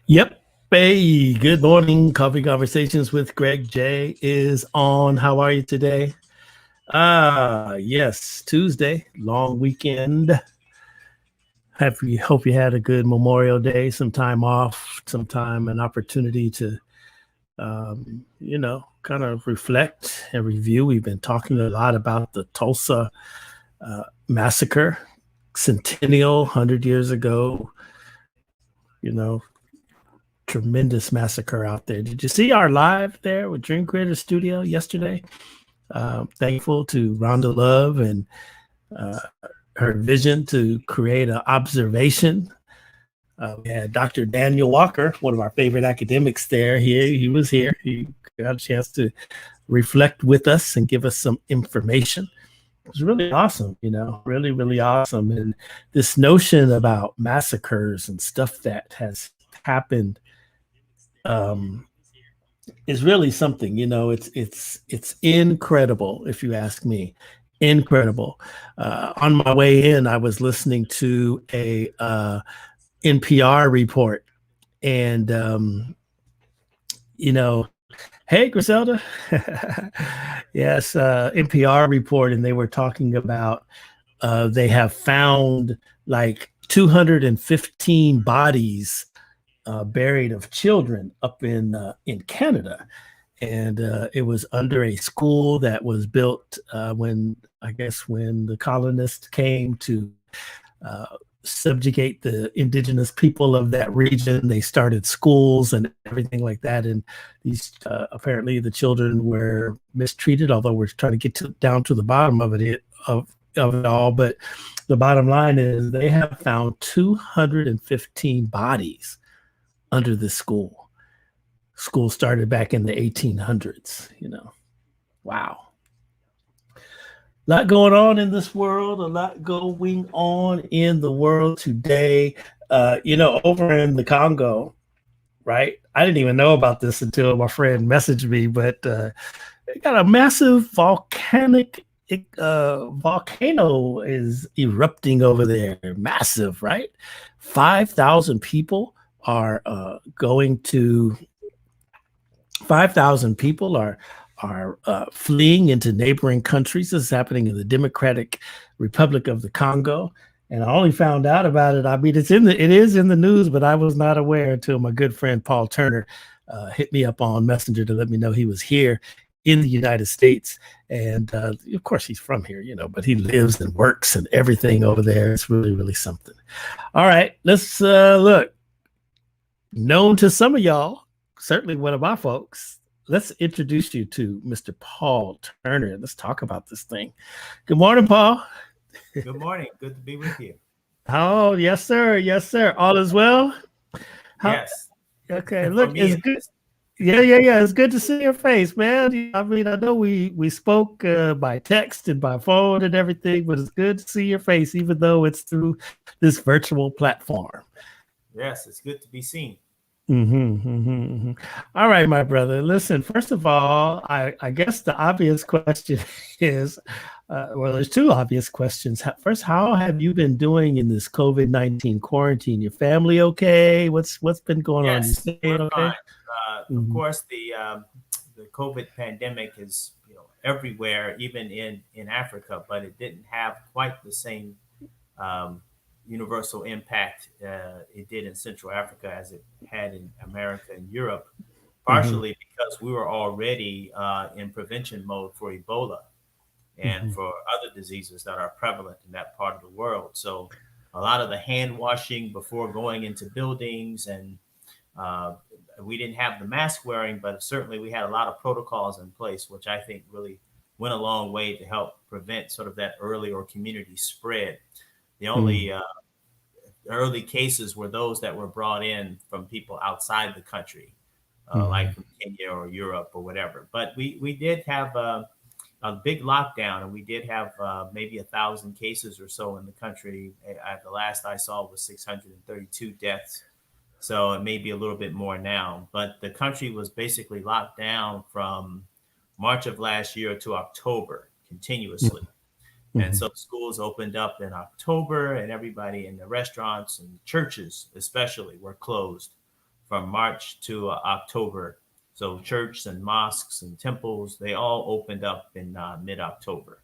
Yep. Hey, good morning. Coffee Conversations with Greg J is on. How are you today? Yes, Tuesday, long weekend. Hope you had a good Memorial Day, some time off, an opportunity to, kind of reflect and review. We've been talking a lot about the Tulsa massacre, centennial, 100 years ago, tremendous massacre out there. Did you see our live there with Dream Creator Studio yesterday? Thankful to Rhonda Love and her vision to create an observation. We had Dr. Daniel Walker, one of our favorite academics there. He was here. He got a chance to reflect with us and give us some information. It was really awesome, really, really awesome. And this notion about massacres and stuff that has happened is really something. It's incredible, if you ask me. Incredible. On my way in, I was listening to a NPR report, and hey, Griselda. Yes, NPR report, and they were talking about they have found like 215 bodies buried of children up in Canada, and it was under a school that was built when the colonists came to subjugate the indigenous people of that region. They started schools and everything like that, and these apparently the children were mistreated. Although we're trying to get down to the bottom of it all, but the bottom line is they have found 215 bodies under this school. School started back in the 1800s, Wow. A lot going on in this world, a lot going on in the world today. Over in the Congo, right? I didn't even know about this until my friend messaged me, but they got a massive volcano is erupting over there. Massive, right? 5,000 people are fleeing into neighboring countries. This is happening in the Democratic Republic of the Congo, and I only found out about it. I mean, it is in the news, but I was not aware until my good friend Paul Turner hit me up on Messenger to let me know he was here in the United States, and of course he's from here, but he lives and works and everything over there. It's really, really something. All right, let's look. Known to some of y'all, certainly one of my folks. Let's introduce you to Mr. Paul Turner. Let's talk about this thing. Good morning, Paul. Good morning. Good to be with you. Oh, yes, sir. Yes, sir. All is well? Yes. Okay. Look, it's good. Yeah. It's good to see your face, man. I mean, I know we spoke by text and by phone and everything, but it's good to see your face, even though it's through this virtual platform. Yes, it's good to be seen. All right, my brother. Listen, first of all, I guess the obvious question is, there's two obvious questions. First, how have you been doing in this COVID-19 quarantine? Your family okay? What's been going on? We're fine. Of course, the COVID pandemic is everywhere, even in Africa, but it didn't have quite the same universal impact it did in Central Africa as it had in America and Europe, partially because we were already in prevention mode for Ebola and for other diseases that are prevalent in that part of the world. So a lot of the hand washing before going into buildings, and we didn't have the mask wearing, but certainly we had a lot of protocols in place, which I think really went a long way to help prevent sort of that early or community spread. The only early cases were those that were brought in from people outside the country, like from Kenya or Europe or whatever. But we did have a big lockdown, and we did have maybe 1,000 cases or so in the country. The last I saw was 632 deaths. So it may be a little bit more now, but the country was basically locked down from March of last year to October continuously. And so schools opened up in October, and everybody in the restaurants and churches especially were closed from March to October. So churches and mosques and temples, they all opened up in mid-October.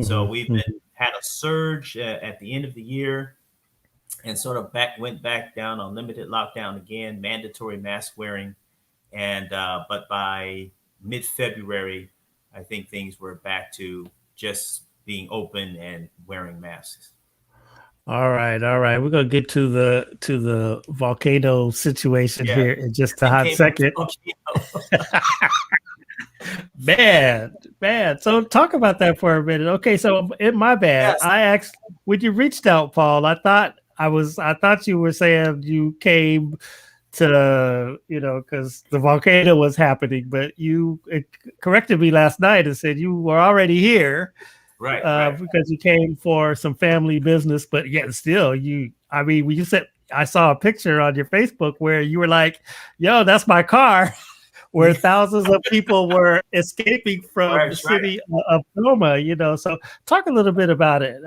So we've had a surge at the end of the year, and sort of went back down on limited lockdown again, mandatory mask wearing. And but by mid-February, I think things were back to just being open and wearing masks. All right, all right. We're gonna get to the volcano situation here in just a hot second. Man. So talk about that for a minute. Okay, so my bad. Yes. I asked when you reached out, Paul. I thought you were saying you came to, because the volcano was happening, but you corrected me last night and said you were already here. Right. Because you came for some family business, but yet still when you said, I saw a picture on your Facebook where you were like, yo, that's my car, where thousands of people were escaping from the city of Goma, so talk a little bit about it.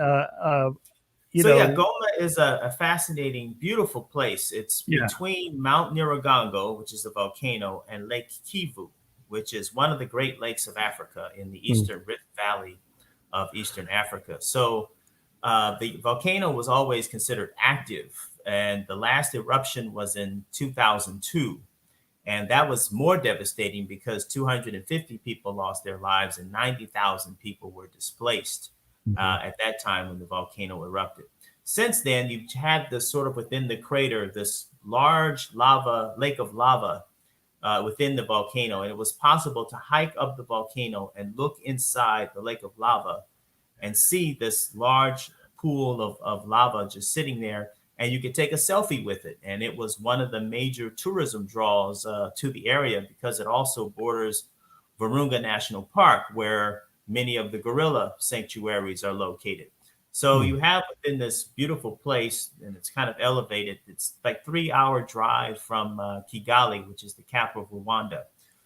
Goma is a fascinating, beautiful place. It's between Mount Niyiragongo, which is a volcano, and Lake Kivu, which is one of the Great Lakes of Africa in the Eastern Rift Valley of Eastern Africa. So the volcano was always considered active, and the last eruption was in 2002. And that was more devastating because 250 people lost their lives and 90,000 people were displaced at that time when the volcano erupted. Since then, you've had this sort of within the crater, this large lake of lava within the volcano. And it was possible to hike up the volcano and look inside the lake of lava and see this large pool of lava just sitting there. And you could take a selfie with it. And it was one of the major tourism draws to the area because it also borders Virunga National Park, where many of the gorilla sanctuaries are located. So you have within this beautiful place, and it's kind of elevated. It's like 3-hour drive from Kigali, which is the capital of Rwanda.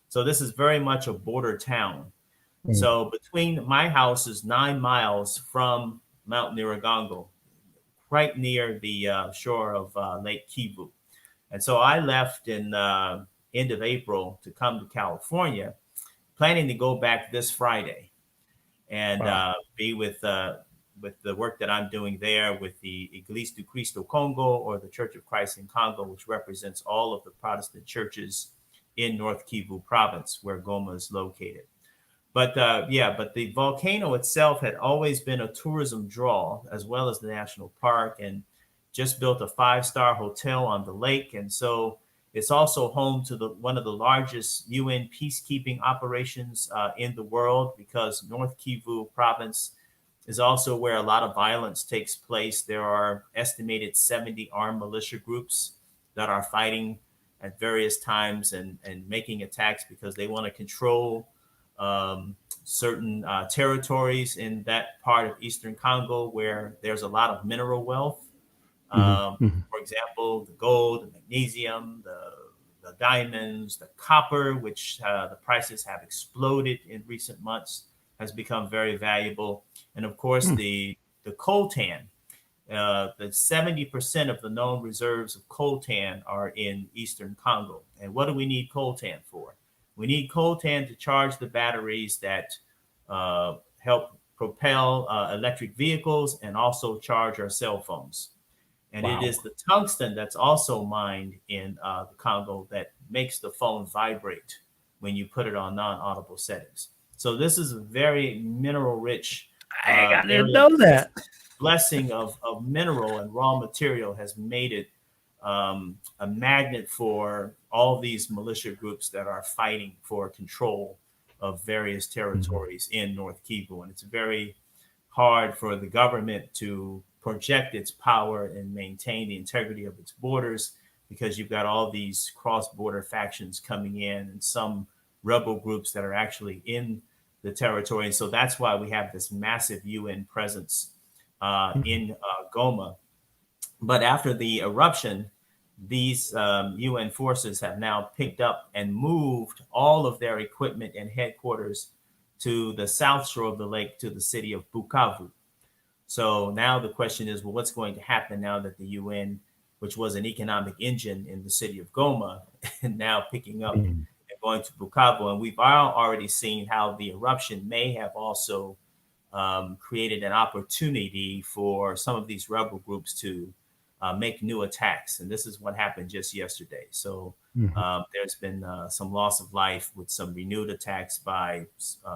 So this is very much a border town. So between my house is 9 miles from Mount Niyiragongo, right near the shore of Lake Kivu. And so I left in end of April to come to California, planning to go back this Friday and be with the work that I'm doing there with the Église du Christ au Congo, or the Church of Christ in Congo, which represents all of the Protestant churches in North Kivu province, where Goma is located. But but the volcano itself had always been a tourism draw, as well as the national park, and just built a 5-star hotel on the lake. And so it's also home to one of the largest UN peacekeeping operations in the world, because North Kivu province is also where a lot of violence takes place. There are estimated 70 armed militia groups that are fighting at various times and making attacks because they want to control certain territories in that part of Eastern Congo where there's a lot of mineral wealth. For example, the gold, the magnesium, the diamonds, the copper, which the prices have exploded in recent months, has become very valuable. And of course, the coltan, the 70% of the known reserves of coltan are in Eastern Congo. And what do we need coltan for? We need coltan to charge the batteries that help propel electric vehicles and also charge our cell phones. And it is the tungsten that's also mined in the Congo that makes the phone vibrate when you put it on non-audible settings. So this is a very mineral-rich I didn't know that. Blessing of mineral and raw material has made it a magnet for all these militia groups that are fighting for control of various territories in North Kivu. And it's very hard for the government to project its power and maintain the integrity of its borders, because you've got all these cross-border factions coming in and some rebel groups that are actually in the territory. And so that's why we have this massive UN presence in Goma. But after the eruption, these UN forces have now picked up and moved all of their equipment and headquarters to the south shore of the lake, to the city of Bukavu. So now the question is, well, what's going to happen now that the UN, which was an economic engine in the city of Goma, and now picking up and going to Bukavu? And we've already seen how the eruption may have also created an opportunity for some of these rebel groups to make new attacks. And this is what happened just yesterday. So there's been some loss of life with some renewed attacks by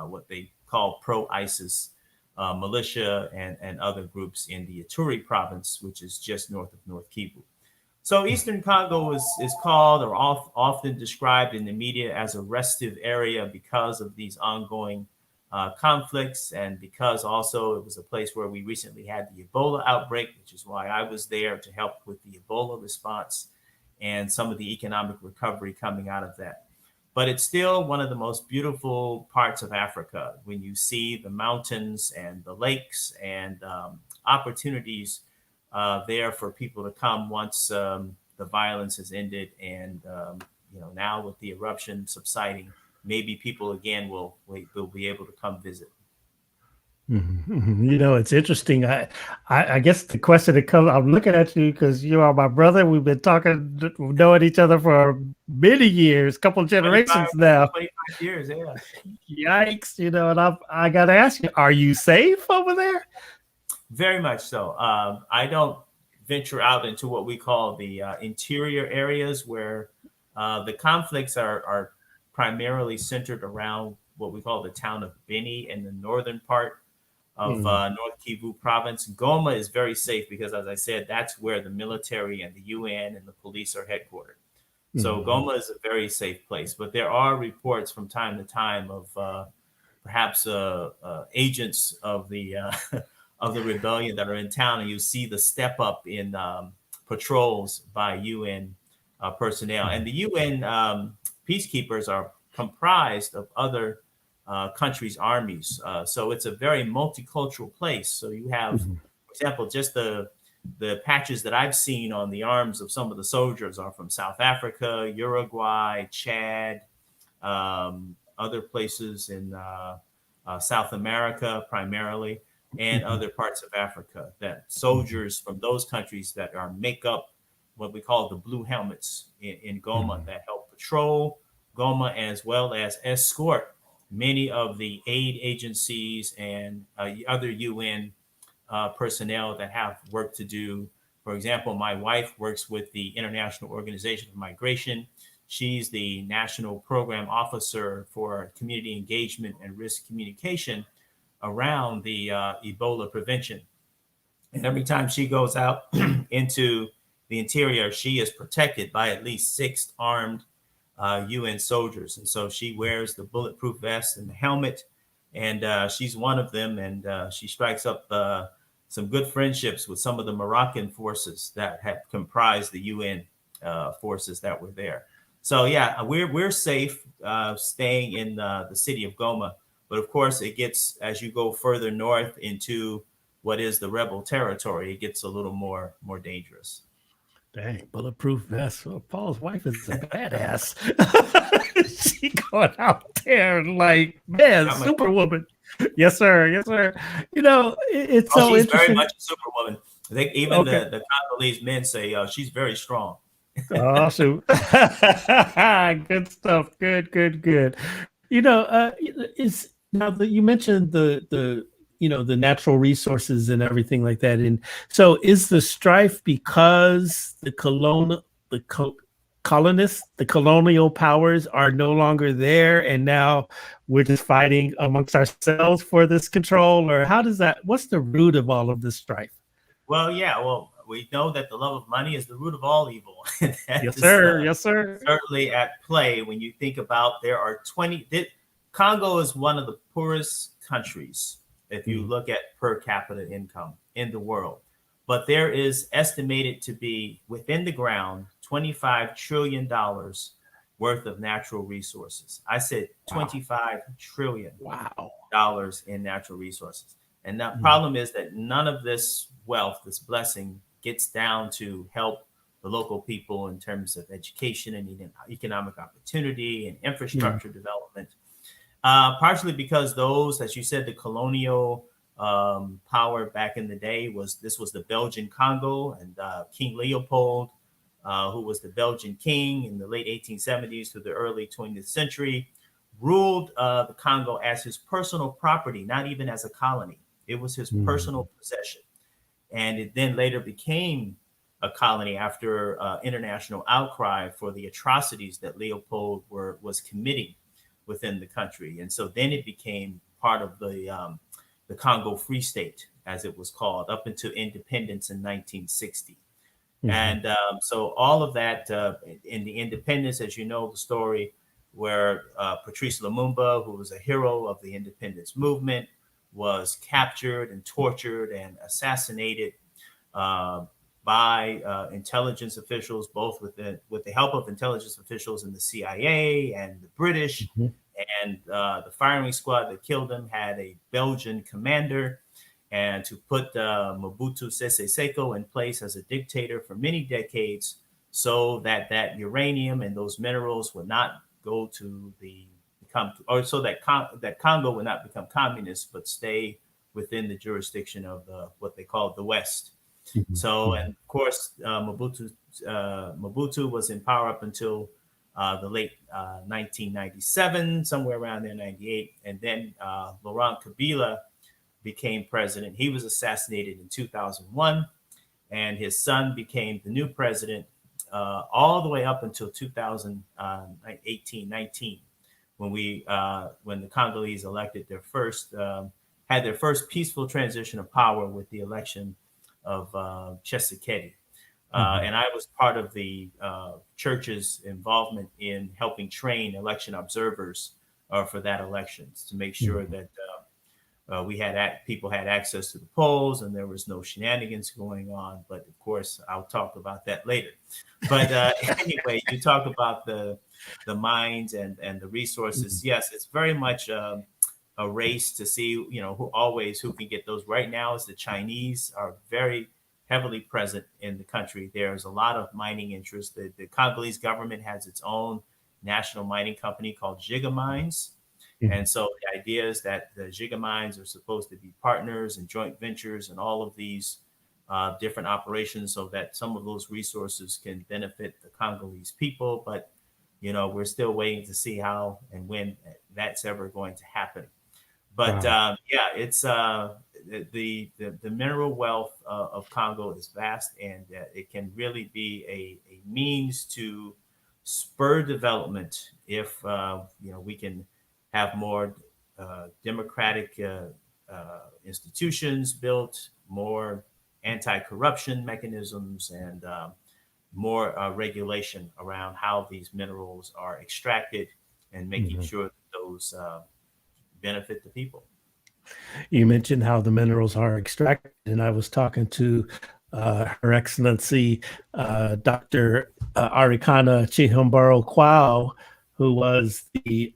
what they call pro-ISIS militia and other groups in the Ituri province, which is just north of North Kivu. So Eastern Congo is called or often described in the media as a restive area because of these ongoing conflicts, and because also it was a place where we recently had the Ebola outbreak, which is why I was there to help with the Ebola response and some of the economic recovery coming out of that. But it's still one of the most beautiful parts of Africa when you see the mountains and the lakes and opportunities there for people to come once the violence has ended. And, now with the eruption subsiding, maybe people again will be able to come visit. It's interesting. I guess the question that comes, I'm looking at you because you are my brother. We've been knowing each other for many years, couple of generations now. 25 years, yeah. Yikes, and I got to ask you, are you safe over there? Very much so. I don't venture out into what we call the interior areas where the conflicts are primarily centered around what we call the town of Beni in the northern part of North Kivu province. Goma is very safe because, as I said, that's where the military and the UN and the police are headquartered. So Goma is a very safe place. But there are reports from time to time of perhaps agents of the of the rebellion that are in town, and you see the step up in patrols by UN personnel. And the UN peacekeepers are comprised of other countries' armies. So it's a very multicultural place. So you have, for example, just the patches that I've seen on the arms of some of the soldiers are from South Africa, Uruguay, Chad, other places in South America primarily, and other parts of Africa, that soldiers from those countries that make up what we call the blue helmets in Goma that help patrol Goma as well as escort many of the aid agencies and other UN personnel that have work to do. For example, my wife works with the International Organization for Migration. She's the National Program Officer for Community Engagement and Risk Communication around the Ebola prevention. And every time she goes out into the interior, she is protected by at least 6 armed UN soldiers. And so she wears the bulletproof vest and the helmet, and she's one of them. And she strikes up some good friendships with some of the Moroccan forces that had comprised the UN forces that were there. So yeah, we're safe staying in the city of Goma. But of course, it gets, as you go further north into what is the rebel territory, it gets a little more dangerous. Dang, bulletproof vest. Well, Paul's wife is a badass. She going out there like, man, superwoman. Yes, sir. Yes, sir. It's so she's interesting. Very much a superwoman. I think even the Congolese men say she's very strong. Oh, shoot. Good stuff. Good. Is now that you mentioned the the natural resources and everything like that, and so is the strife because the colonists, the colonial powers are no longer there, and now we're just fighting amongst ourselves for this control, or what's the root of all of this strife? Well, we know that the love of money is the root of all evil. Yes, sir. Yes, sir. Certainly at play when you think about Congo is one of the poorest countries if you look at per capita income in the world. but there is estimated to be within the ground $25 trillion worth of natural resources. I said Wow. $25 trillion Wow. in natural resources. And the Mm. problem is that none of this wealth, this blessing, gets down to help the local people in terms of education and economic opportunity and infrastructure development. Partially because those, as you said, the colonial power back in the day was the Belgian Congo, and King Leopold, who was the Belgian king in the late 1870s to the early 20th century, ruled the Congo as his personal property, not even as a colony. It was his personal possession. And it then later became a colony after international outcry for the atrocities that Leopold was committing within the country. And so then it became part of the Congo Free State, as it was called, up until independence in 1960. And so all of that in the independence, as you know, the story where Patrice Lumumba, who was a hero of the independence movement, was captured and tortured and assassinated by intelligence officials, both with the help of intelligence officials in the CIA and the British. And the firing squad that killed him had a Belgian commander. And to put Mobutu Sese Seko in place as a dictator for many decades, so that uranium and those minerals would not go to so that Congo would not become communist, but stay within the jurisdiction of what they called the West. So, and of course, Mobutu was in power up until the late 1997, somewhere around there, 98, and then Laurent Kabila became president. He was assassinated in 2001, and his son became the new president all the way up until 2018, 19, when the Congolese elected had their first peaceful transition of power with the election of Tshisekedi. And I was part of the church's involvement in helping train election observers for that election to make sure that people had access to the polls and there was no shenanigans going on. But of course, I'll talk about that later. But anyway, you talk about the mines and the resources. Yes, it's very much a race to see, who can get those. Right now, is the Chinese are very heavily present in the country. There's a lot of mining interest. The Congolese government has its own national mining company called Giga Mines. And so the idea is that the Giga Mines are supposed to be partners and joint ventures and all of these different operations so that some of those resources can benefit the Congolese people. But, we're still waiting to see how and when that's ever going to happen. But it's the mineral wealth of Congo is vast, and it can really be a means to spur development if, we can have more democratic institutions built, more anti-corruption mechanisms, and more regulation around how these minerals are extracted and making sure that those benefit the people. You mentioned how the minerals are extracted, and I was talking to Her Excellency Dr. Arikana Chihumbaro Kwao, who was the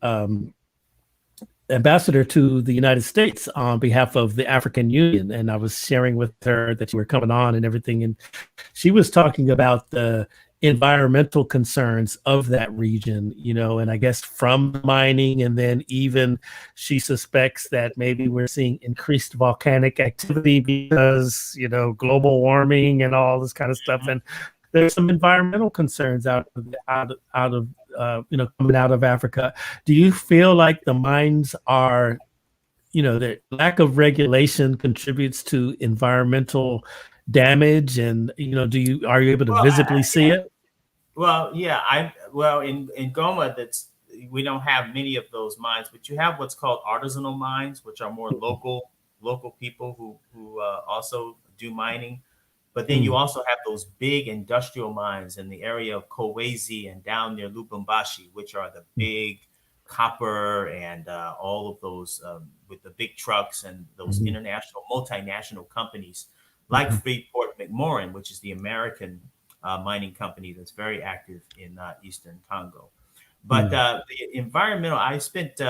ambassador to the United States on behalf of the African Union. And I was sharing with her that you were coming on and everything. And she was talking about the environmental concerns of that region, and I guess from mining. And then even she suspects that maybe we're seeing increased volcanic activity because, global warming and all this kind of stuff. And there's some environmental concerns out of coming out of Africa. Do you feel like the mines are, the lack of regulation contributes to environmental damage? And, are you able to visibly see it? Well, yeah, in Goma, we don't have many of those mines, but you have what's called artisanal mines, which are more local people who also do mining. But then you also have those big industrial mines in the area of Kolwezi and down near Lubumbashi, which are the big copper and all of those with the big trucks and those international multinational companies like Freeport McMoran, which is the American mining company that's very active in Eastern Congo. But the environmental, I spent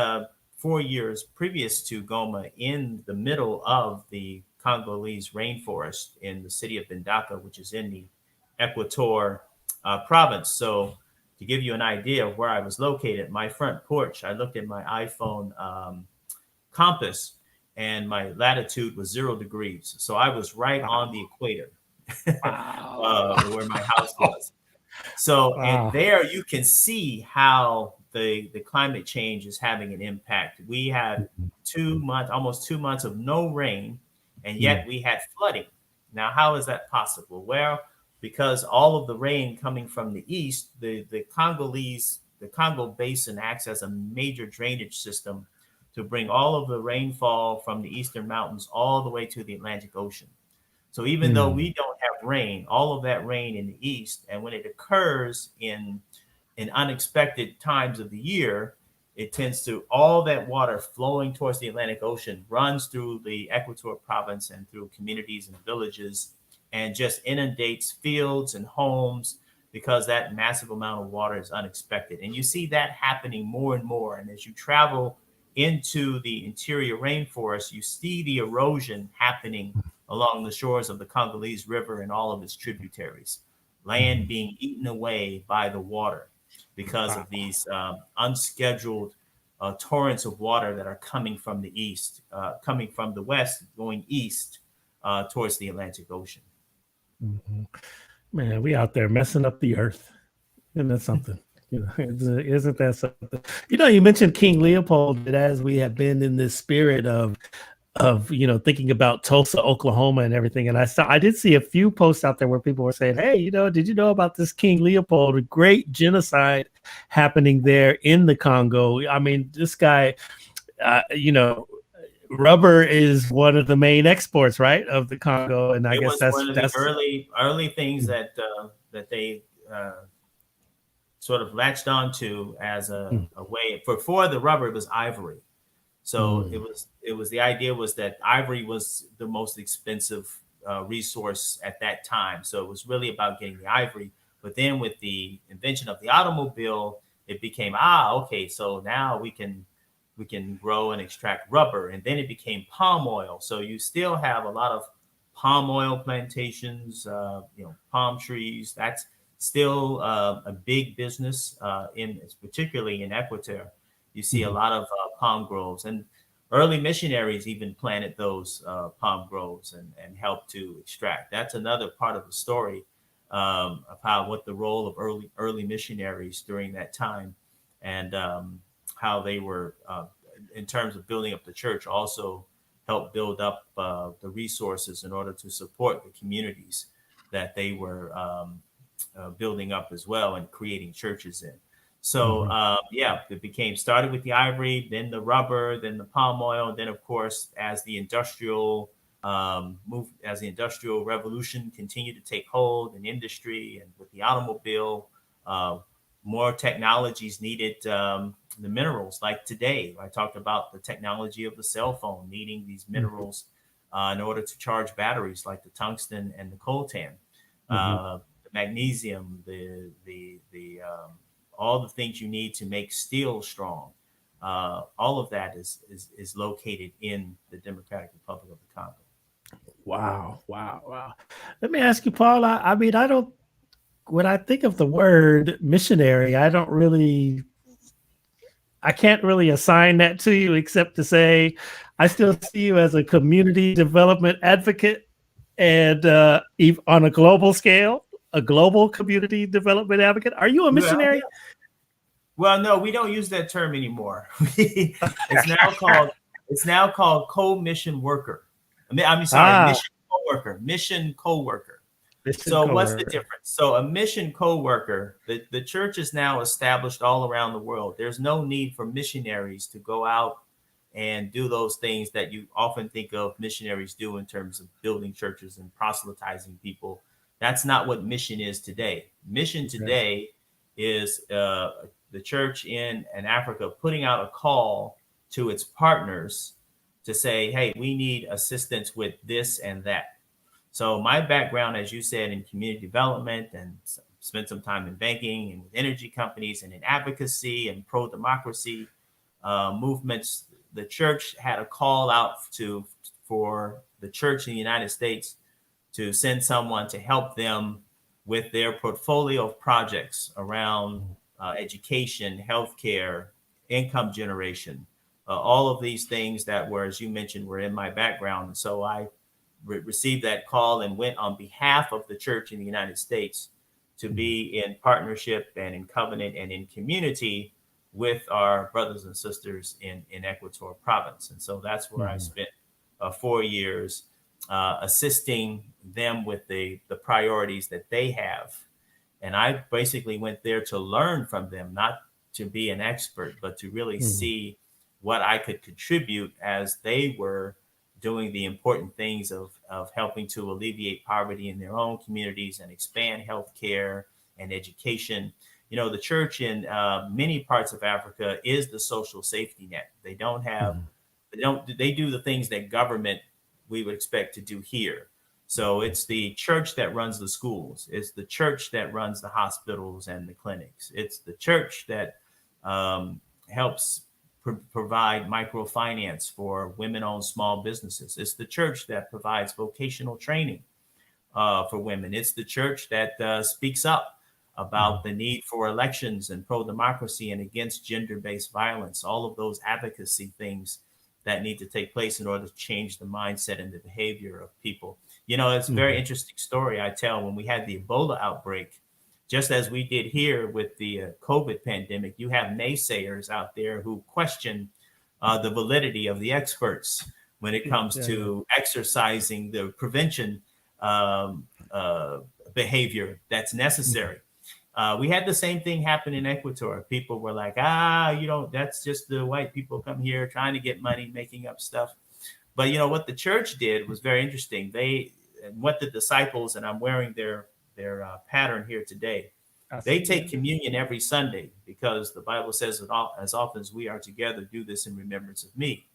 4 years previous to Goma in the middle of the Congolese rainforest in the city of Bindaka, which is in the Equator province. So to give you an idea of where I was located, my front porch, I looked at my iPhone compass and my latitude was 0 degrees. So I was right on the equator where my house was. So, and there you can see how the climate change is having an impact. We had 2 months, almost 2 months of no rain, and yet we had flooding. Now, how is that possible? Well, because all of the rain coming from the east, the Congo Basin acts as a major drainage system to bring all of the rainfall from the eastern mountains all the way to the Atlantic Ocean. So even though we don't have rain, all of that rain in the east, and when it occurs in unexpected times of the year, it tends to, all that water flowing towards the Atlantic Ocean runs through the Equator province and through communities and villages and just inundates fields and homes because that massive amount of water is unexpected. And you see that happening more and more. And as you travel into the interior rainforest, you see the erosion happening along the shores of the Congolese River and all of its tributaries, land being eaten away by the water because of these unscheduled torrents of water that are coming from the east, coming from the west, going east towards the Atlantic Ocean. Man, we out there messing up the earth. Isn't that something? Isn't that something? You mentioned King Leopold, but as we have been in this spirit of thinking about Tulsa, Oklahoma and everything. And I did see a few posts out there where people were saying, hey, did you know about this King Leopold, a great genocide happening there in the Congo? I mean, this guy, rubber is one of the main exports, right, of the Congo. And I guess that's one of the early things that they sort of latched onto as a way for the rubber. It was ivory. So it was the idea was that ivory was the most expensive resource at that time. So it was really about getting the ivory. But then with the invention of the automobile, it became, okay, so now we can grow and extract rubber. And then it became palm oil. So you still have a lot of palm oil plantations, palm trees. That's still a big business particularly in Equator. You see a lot of palm groves, and early missionaries even planted those palm groves and helped to extract. That's another part of the story of what the role of early missionaries during that time, and how they were, in terms of building up the church, also helped build up the resources in order to support the communities that they were building up as well and creating churches in. So it started with the ivory, then the rubber, then the palm oil, and then of course as the industrial revolution continued to take hold in industry and with the automobile, more technologies needed the minerals. Like today, I talked about the technology of the cell phone needing these minerals in order to charge batteries, like the tungsten and the coltan, the magnesium, the all the things you need to make steel strong. All of that is located in the Democratic Republic of the Congo. Wow. Let me ask you, Paul, I mean, when I think of the word missionary, I can't really assign that to you except to say, I still see you as a community development advocate and on a global scale, a global community development advocate. Are you a missionary? Well, no, we don't use that term anymore. It's now called co-mission worker. Mission co-worker. What's the difference? So a mission co-worker, the church is now established all around the world. There's no need for missionaries to go out and do those things that you often think of missionaries do in terms of building churches and proselytizing people. That's not what mission is today. Mission today is the church in Africa putting out a call to its partners to say, hey, we need assistance with this and that. So my background, as you said, in community development and spent some time in banking and with energy companies and in advocacy and pro-democracy movements. The church had a call out for the church in the United States to send someone to help them with their portfolio of projects around education, healthcare, income generation, all of these things that were, as you mentioned, were in my background. So I received that call and went on behalf of the church in the United States to be in partnership and in covenant and in community with our brothers and sisters in Equator province. And so that's where I spent 4 years assisting them with the priorities that they have. And I basically went there to learn from them, not to be an expert, but to really see what I could contribute as they were doing the important things of helping to alleviate poverty in their own communities and expand healthcare and education. You know, the church in many parts of Africa is the social safety net. They don't have, they do the things that government we would expect to do here. So it's the church that runs the schools. It's the church that runs the hospitals and the clinics. It's the church that helps provide microfinance for women-owned small businesses. It's the church that provides vocational training for women. It's the church that speaks up about the need for elections and pro-democracy and against gender-based violence, all of those advocacy things that need to take place in order to change the mindset and the behavior of people. You know, it's a very interesting story I tell. When we had the Ebola outbreak, just as we did here with the COVID pandemic, you have naysayers out there who question the validity of the experts when it comes to exercising the prevention behavior that's necessary. We had the same thing happen in Ecuador. People were like, you know, that's just the white people come here trying to get money, making up stuff. But, you know, what the church did was very interesting. What the disciples, and I'm wearing their pattern here today, they take communion every Sunday because the Bible says that as often as we are together, do this in remembrance of me.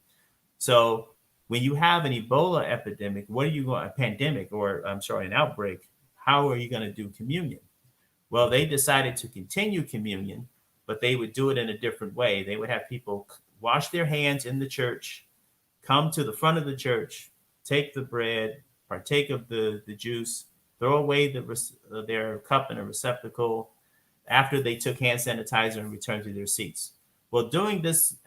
So when you have an Ebola epidemic, a pandemic, or I'm sorry, an outbreak, how are you going to do communion? Well, they decided to continue communion, but they would do it in a different way. They would have people wash their hands in the church, come to the front of the church, take the bread, partake of the juice, throw away their cup in a receptacle after they took hand sanitizer and returned to their seats. Well, doing this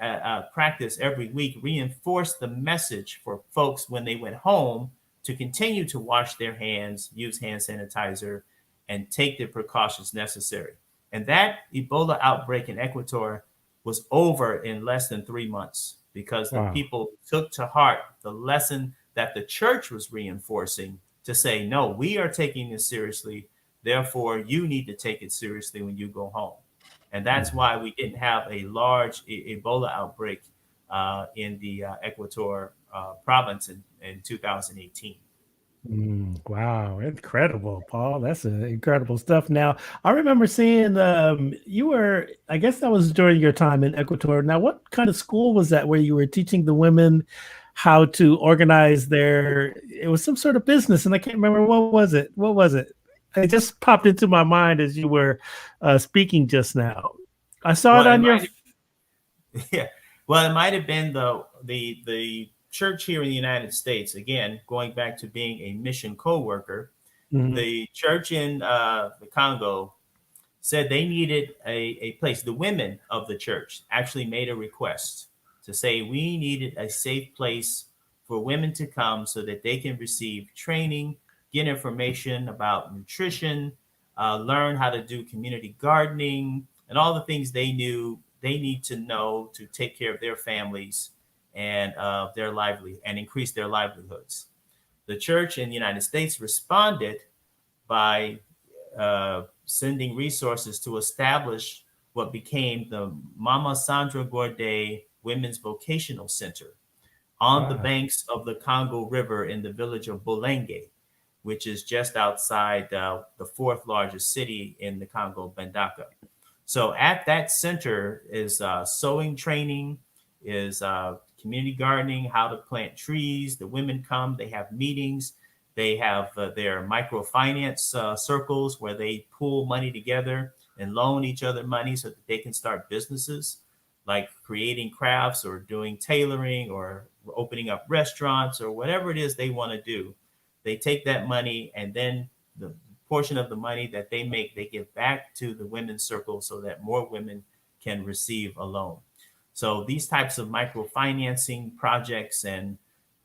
practice every week reinforced the message for folks when they went home to continue to wash their hands, use hand sanitizer, and take the precautions necessary. And that Ebola outbreak in Ecuador was over in less than 3 months because the people took to heart the lesson that the church was reinforcing to say, no, we are taking this seriously. Therefore, you need to take it seriously when you go home. And that's why we didn't have a large Ebola outbreak in the Equator province in 2018. Wow, incredible, Paul. That's incredible stuff. Now, I remember seeing I guess that was during your time in Ecuador. Now, what kind of school was that where you were teaching the women how to organize it was some sort of business, and I can't remember what was it. It just popped into my mind as you were speaking just now. I saw it on your. Yeah, well, it might have been the church here in the United States. Again, going back to being a mission co-worker, the church in the Congo said they needed a place. The women of the church actually made a request to say we needed a safe place for women to come so that they can receive training, get information about nutrition, learn how to do community gardening, and all the things they knew they need to know to take care of their families and and increase their livelihoods. The church in the United States responded by sending resources to establish what became the Mama Sandra Gourdet Women's Vocational Center on the banks of the Congo River in the village of Bolenge, which is just outside the fourth largest city in the Congo, Bandaka. So at that center is sewing training, is community gardening, how to plant trees. The women come, they have meetings. They have their microfinance circles where they pool money together and loan each other money so that they can start businesses like creating crafts or doing tailoring or opening up restaurants or whatever it is they want to do. They take that money, and then the portion of the money that they make, they give back to the women's circle so that more women can receive a loan. So these types of microfinancing projects and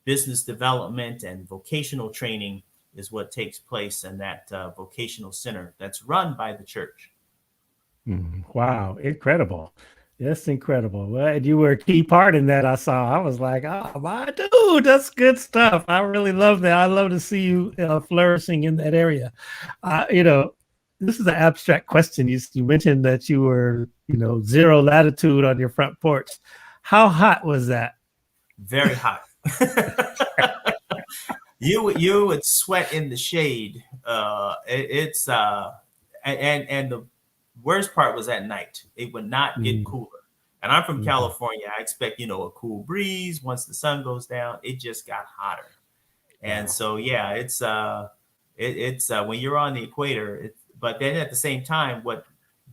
business development and vocational training is what takes place in that vocational center that's run by the church. Wow, incredible. That's incredible. Well, and you were a key part in that. I saw. I was like, oh my dude, that's good stuff. I really love that. I love to see you flourishing in that area. This is an abstract question. You mentioned that you were, 0 latitude on your front porch. How hot was that? Very hot. You would sweat in the shade. It's and the worst part was at night. It would not get cooler. And I'm from California. I expect, a cool breeze. Once the sun goes down, it just got hotter. And so, yeah, it's when you're on the equator, but then at the same time, what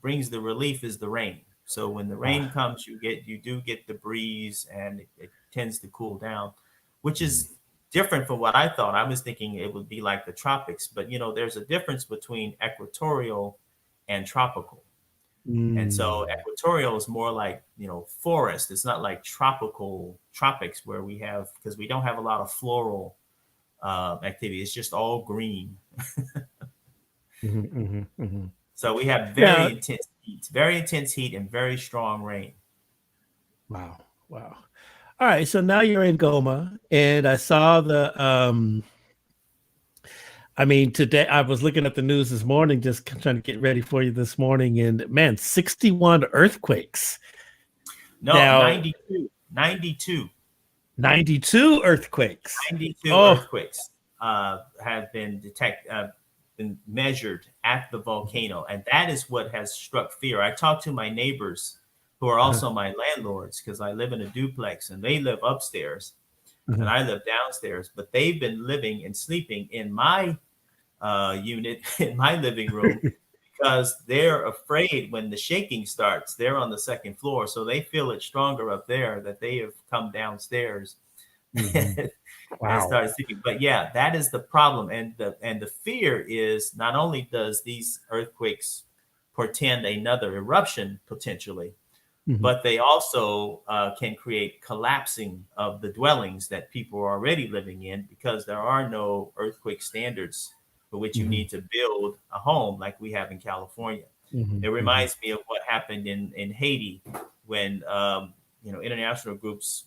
brings the relief is the rain. So when the rain comes, you do get the breeze, and it tends to cool down, which is different from what I thought. I was thinking it would be like the tropics, but there's a difference between equatorial and tropical. And so equatorial is more like, forest. It's not like tropics where because we don't have a lot of floral activity. It's just all green. So we have very intense heat and very strong rain. Wow. All right. So now you're in Goma, and I saw today I was looking at the news this morning, just trying to get ready for you this morning, and man, 61 earthquakes. No, now, 92. 92 earthquakes. 92 earthquakes have been been measured at the volcano, and that is what has struck fear. I talked to my neighbors who are also my landlords, because I live in a duplex and they live upstairs and I live downstairs, but they've been living and sleeping in my unit in my living room because they're afraid when the shaking starts. They're on the second floor, so they feel it stronger up there, that they have come downstairs and started sleeping. But yeah, that is the problem, and the fear is not only does these earthquakes portend another eruption potentially, but they also can create collapsing of the dwellings that people are already living in, because there are no earthquake standards for which you need to build a home like we have in California. It reminds me of what happened in Haiti when international groups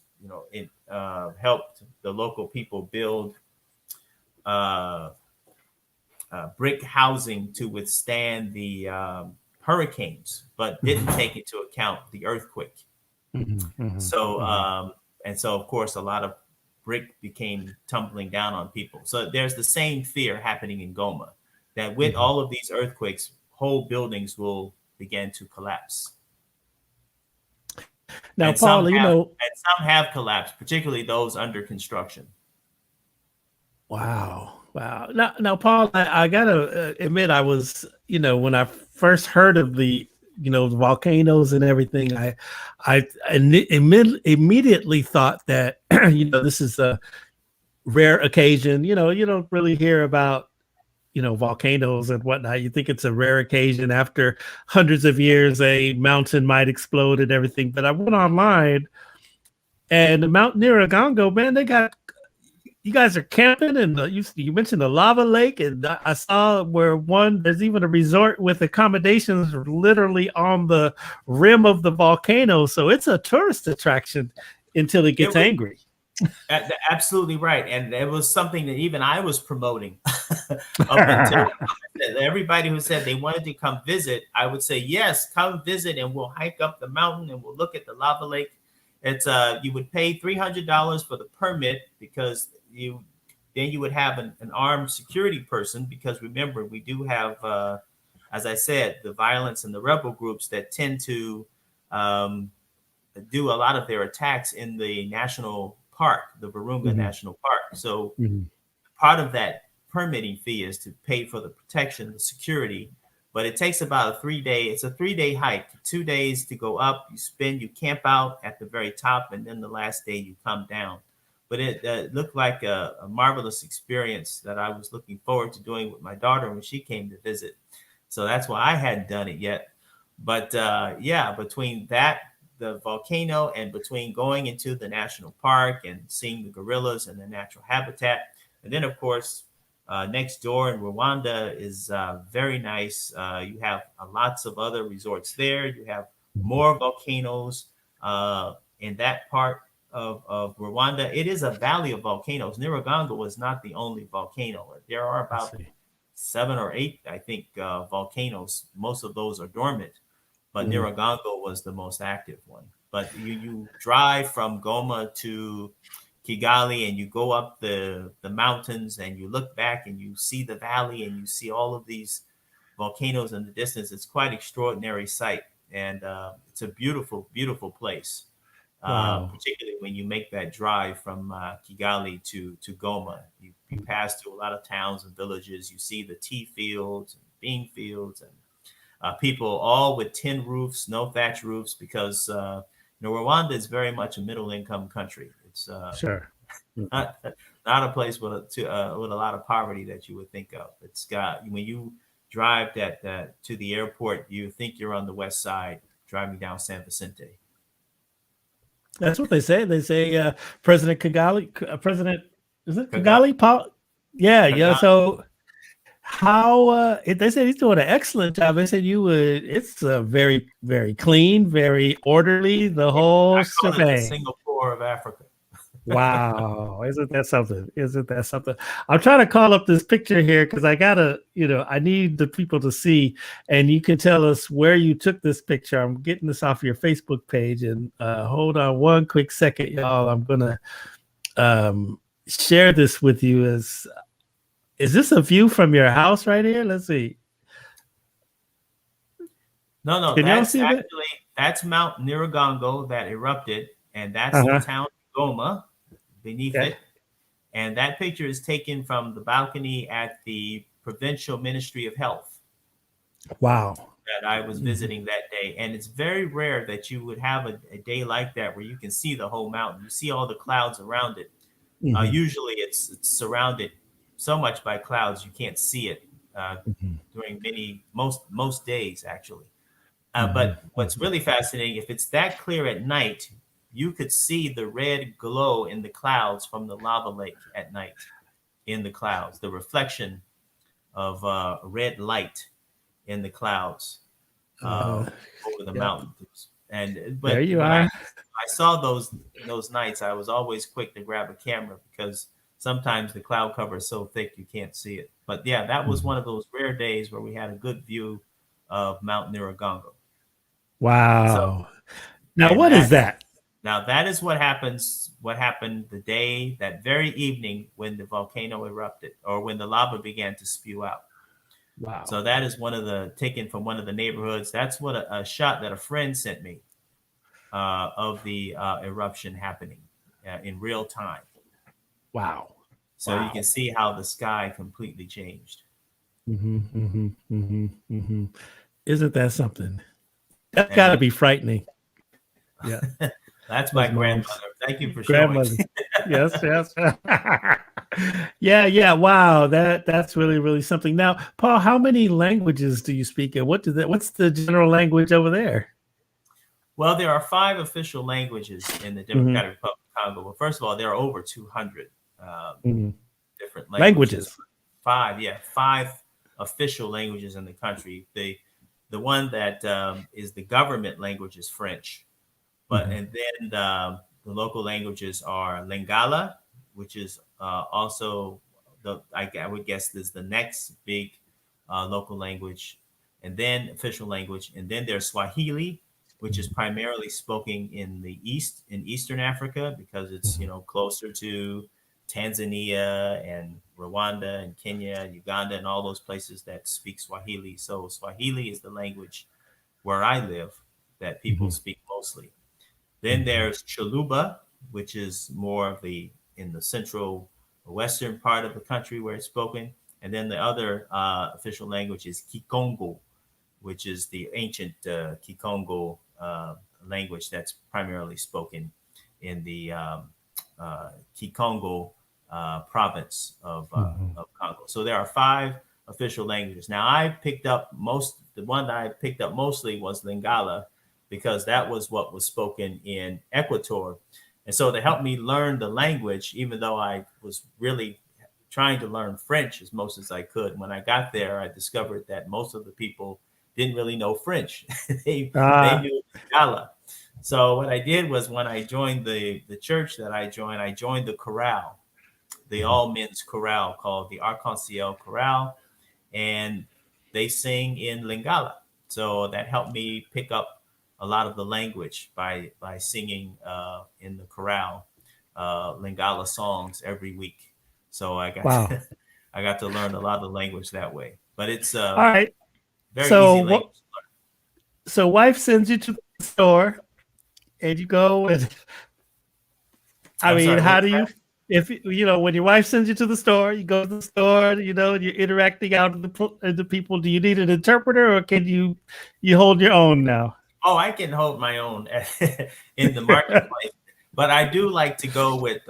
helped the local people build brick housing to withstand the hurricanes, but didn't take into account the earthquake. So of course a lot of brick became tumbling down on people. So there's the same fear happening in Goma, that with all of these earthquakes, whole buildings will begin to collapse. Now, and Paul, some have collapsed, particularly those under construction. Wow. Now, Paul, I gotta admit, I was, when I first heard of the volcanoes and everything, I immediately thought that this is a rare occasion. You don't really hear about volcanoes and whatnot. You think it's a rare occasion after hundreds of years a mountain might explode and everything. But I went online, and the Mount Niyiragongo, man, you guys are camping, and you mentioned the lava lake, and I saw there's even a resort with accommodations literally on the rim of the volcano. So it's a tourist attraction until it gets angry. Absolutely right. And it was something that even I was promoting up until everybody who said they wanted to come visit, I would say, yes, come visit, and we'll hike up the mountain and we'll look at the lava lake. It's you would pay $300 for the permit, because you would have an armed security person, because remember, we do have, as I said, the violence and the rebel groups that tend to do a lot of their attacks in the national park, the Virunga National Park. So part of that permitting fee is to pay for the protection, the security. But it takes about it's a 3 day hike, 2 days to go up. You camp out at the very top, and then the last day you come down. But it looked like a marvelous experience that I was looking forward to doing with my daughter when she came to visit. So that's why I hadn't done it yet. But yeah, between that, the volcano, and between going into the national park and seeing the gorillas and the natural habitat, and then of course next door in Rwanda is very nice. You have lots of other resorts there. You have more volcanoes in that part of Rwanda. It is a valley of volcanoes. Niyiragongo was not the only volcano. There are I about see. 7 or 8, I think, volcanoes. Most of those are dormant, but Mhm. Niyiragongo was the most active one. But you drive from Goma to Kigali, and you go up the mountains, and you look back and you see the valley, and you see all of these volcanoes in the distance. It's quite extraordinary sight, and it's a beautiful, beautiful place. Wow. Particularly when you make that drive from Kigali to Goma, you pass through a lot of towns and villages. You see the tea fields and bean fields, and people all with tin roofs, no thatch roofs, because Rwanda is very much a middle income country. It's Sure. Mhm. not not a place with a lot of poverty that you would think of. It's got when you drive to the airport, you think you're on the west side driving down San Vicente. That's what they say. They say President Kigali, President, is it Kigali, Kigali? Paul? Yeah, yeah. Kigali. So how they said he's doing an excellent job. They said you would. It's very, very clean, very orderly. The whole I call it the shebang. Singapore of Africa. Wow, isn't that something? Isn't that something? I'm trying to call up this picture here because I gotta, I need the people to see, and you can tell us where you took this picture. I'm getting this off your Facebook page, and hold on one quick second, y'all. I'm gonna share this with you. Is this a view from your house right here? Let's see. No, Can y'all see that? that's Mount Niragongo that erupted, and that's the Uh-huh. town of Goma beneath Okay. it. And that picture is taken from the balcony at the Provincial Ministry of Health Wow. that I was Mhm. visiting that day. And it's very rare that you would have a day like that where you can see the whole mountain. You see all the clouds around it. Mhm. Usually it's surrounded so much by clouds you can't see it Mhm. during most days actually. Mhm. But what's really fascinating, if it's that clear at night, you could see the red glow in the clouds from the lava lake at night in the clouds, the reflection of red light in the clouds uh, Uh, over the yep. mountains. And There but you when are. I saw those nights, I was always quick to grab a camera because sometimes the cloud cover is so thick you can't see it. But yeah, that was Mhm. one of those rare days where we had a good view of Mount Niragongo. So Wow. Now, and what is that? that is what happens. What happened that very evening when the volcano erupted, or when the lava began to spew out. Wow. So that is taken from one of the neighborhoods. That's what a shot that a friend sent me of the eruption happening in real time. Wow. So you can Wow. see how the sky completely changed. Hmm. Hmm. Hmm. Hmm. Isn't that something? That's got to And be frightening. Yeah. that's my Those moments. grandmother. Thank you for showing. Grandmother. Yes, yes. Yeah, yeah. Wow. That's really, really something. Now, Paul, how many languages do you speak? And what's the general language over there? Well, there are 5 official languages in the Hmm. Democratic Republic of Congo. Well, first of all, there are over 200 Hmm. different languages. Languages. Five, yeah, 5 official languages in the country. The one that is the government language is French, but Hmm. and then the local languages are Lingala, which is also I would guess is the next big local language, and then official language, and then there's Swahili, which is primarily spoken in the in Eastern Africa because it's Hmm. closer to Tanzania and Rwanda and Kenya and Uganda and all those places that speak Swahili. So Swahili is the language where I live that people Hmm. speak mostly. Then Hmm. there's Chaluba, which is more of the in the central western part of the country where it's spoken. And then the other official language is Kikongo, which is the ancient Kikongo language that's primarily spoken in the Kikongo province of Congo. So there are 5 official languages. Now the one that I picked up mostly was Lingala, because that was what was spoken in Ecuador. And so to help me learn the language, even though I was really trying to learn French as most as I could, when I got there, I discovered that most of the people didn't really know French. they knew Lingala. So what I did was, when I joined the church that I joined the chorale, the all men's chorale called the Arc-en-Ciel Chorale, and they sing in Lingala. So that helped me pick up a lot of the language by singing in the chorale Lingala songs every week. So I got I got to learn a lot of the language that way. But it's all right. very So easy language to learn. So wife sends you to the store, and you go, and I I'm mean, sorry, how what do was you, that? if when your wife sends you to the store, you go to the store, and you're interacting out of the people. Do you need an interpreter, or can you hold your own now? Oh, I can hold my own in the marketplace, but I do like to go with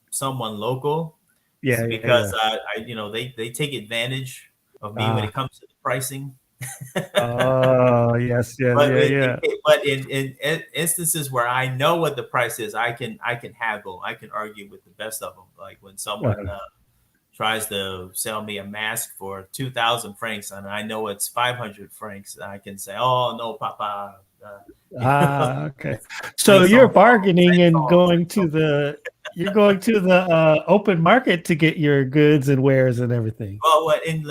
someone local, because Yeah. they take advantage of me when Ah, it comes to the pricing. oh, yes, But yeah. in instances where I know what the price is, I can haggle. I can argue with the best of them. Like when someone tries to sell me a mask for 2,000 francs, and I know it's 500 francs, I can say, "Oh no, Papa." Okay. So Francs you're on bargaining francs and on going francs on. to the open market to get your goods and wares and everything. Well, in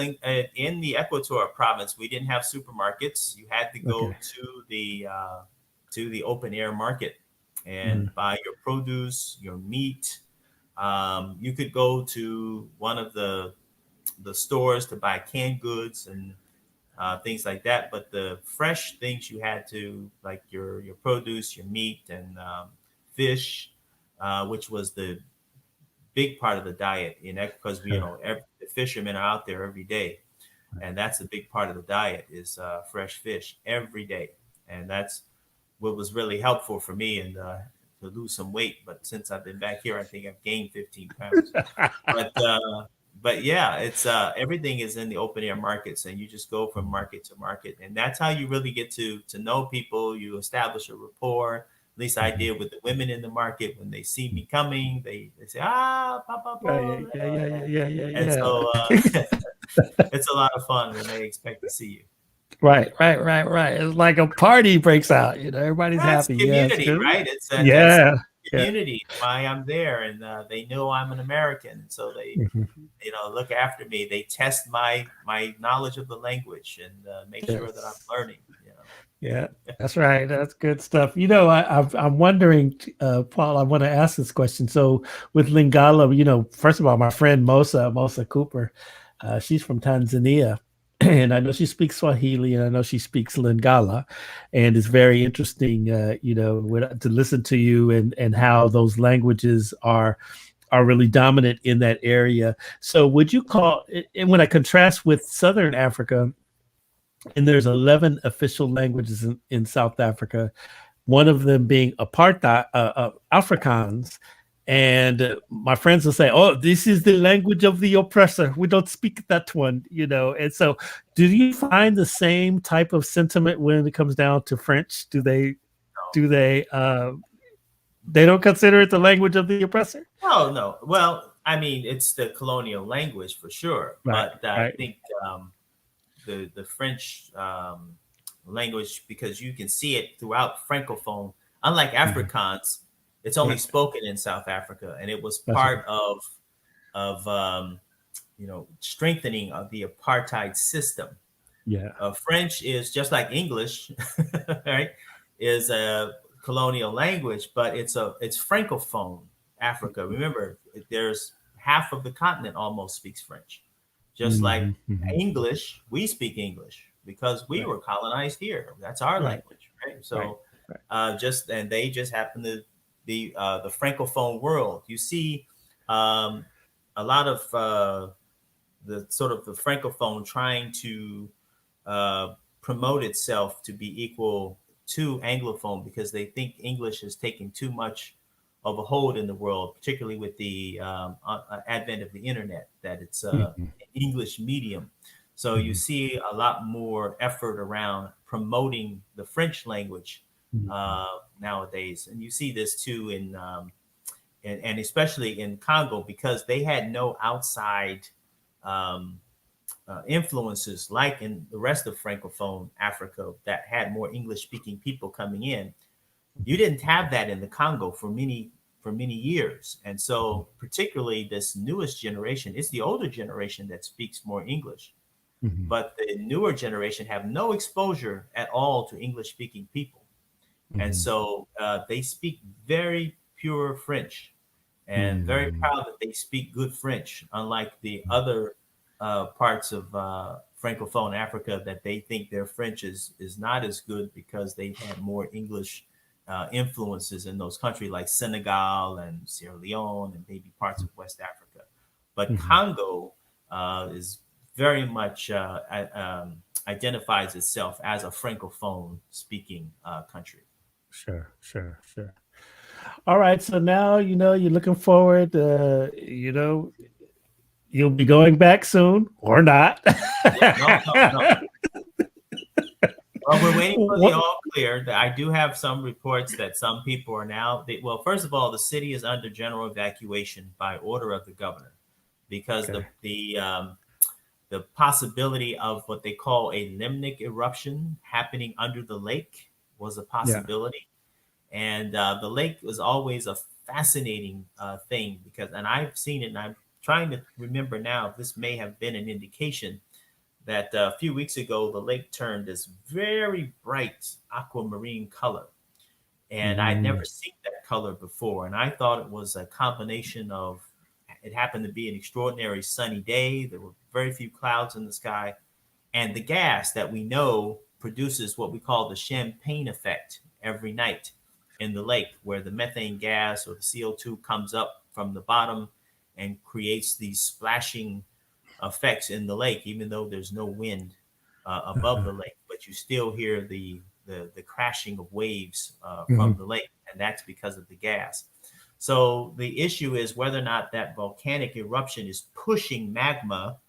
the Equator province, we didn't have supermarkets. You had to go Okay. to the open air market Mhm. and buy your produce, your meat. You could go to one of the stores to buy canned goods and things like that. But the fresh things you had to, like your produce, your meat, and fish, which was the big part of the diet in that, because the fishermen are out there every day, and that's a big part of the diet is fresh fish every day, and that's what was really helpful for me and to lose some weight. But since I've been back here, I think I've gained 15 pounds. But yeah, it's everything is in the open air markets, and you just go from market to market, and that's how you really get to know people. You establish a rapport. At least I did with the women in the market. When they see me coming, they say, "Ah, papa," and Yeah. so it's a lot of fun when they expect to see you. Right. It's like a party breaks out. Everybody's That's happy. Yeah, it's community, good. right? It's that sense Yeah. of community. Why I'm there, and they know I'm an American, and so they Mhm. look after me. They test my knowledge of the language and make sure that I'm Yes. learning. Yeah, that's right. That's good stuff. I'm wondering, Paul. I want to ask this question. So, with Lingala, first of all, my friend Mosa Cooper, she's from Tanzania, and I know she speaks Swahili, and I know she speaks Lingala, and it's very interesting, to listen to you and how those languages are really dominant in that area. So, would you call? And when I contrast with Southern Africa, and there's 11 official languages in South Africa, one of them being apartheid, Afrikaans. And my friends will say, "Oh, this is the language of the oppressor. We don't speak that one." And so, do you find the same type of sentiment when it comes down to French? Do they? No, Do they? They don't consider it the language of the oppressor. no, no. Well, I mean, it's the colonial language for sure, Right. but I Right. think the French language, because you can see it throughout Francophone. Unlike Mhm. Afrikaans, it's only Right. spoken in South Africa, and it was That's right. part of strengthening of the apartheid system. Yeah. French is just like English, right? Is a colonial language, but it's Francophone Africa. Remember, there's half of the continent almost speaks French. Just like Hmm. English, we speak English because we Right. were colonized here. That's our Right. language, right? Right. So Right. and they just happen to be the Francophone world. You see a lot of the sort of the francophone trying to promote itself to be equal to anglophone, because they think English is taking too much of a hold in the world, particularly with the advent of the internet, that it's Mhm. an English medium. So you Mhm. see a lot more effort around promoting the French language Mhm. nowadays, and you see this too in and especially in Congo, because they had no outside um, influences like in the rest of Francophone Africa that had more English speaking people coming in. You didn't have that in the Congo for many years. And so particularly this newest generation, it's the older generation that speaks more English, Mhm. but the newer generation have no exposure at all to English speaking people. And Mhm. so they speak very pure French, and very Mhm. proud that they speak good French, unlike the other parts of Francophone Africa that they think their French is not as good because they've had more English influences in those countries like Senegal and Sierra Leone and maybe parts of West Africa. But Mhm. Congo is very much identifies itself as a Francophone speaking country. Sure, sure, sure. All right. So now, you're looking forward, you'll be going back soon or not. Yeah, no, no, no. Well, we're waiting for the What? all clear. I do have some reports that some people are now. Well, first of all, the city is under general evacuation by order of the governor, because Okay. the possibility of what they call a limnic eruption happening under the lake was a Yeah. possibility, and the lake was always a fascinating thing, because, and I've seen it, and I'm trying to remember now if this may have been an indication that a few weeks ago the lake turned this very bright aquamarine color, and I'd never Mm. seen that color before, and I thought it was a combination of, it happened to be an extraordinary sunny day, there were very few clouds in the sky, and the gas that we know produces what we call the champagne effect every night in the lake, where the methane gas or the CO2 comes up from the bottom and creates these splashing effects in the lake, even though there's no wind above the lake, but you still hear the crashing of waves from Mhm. the lake, and that's because of the gas. So the issue is whether or not that volcanic eruption is pushing magma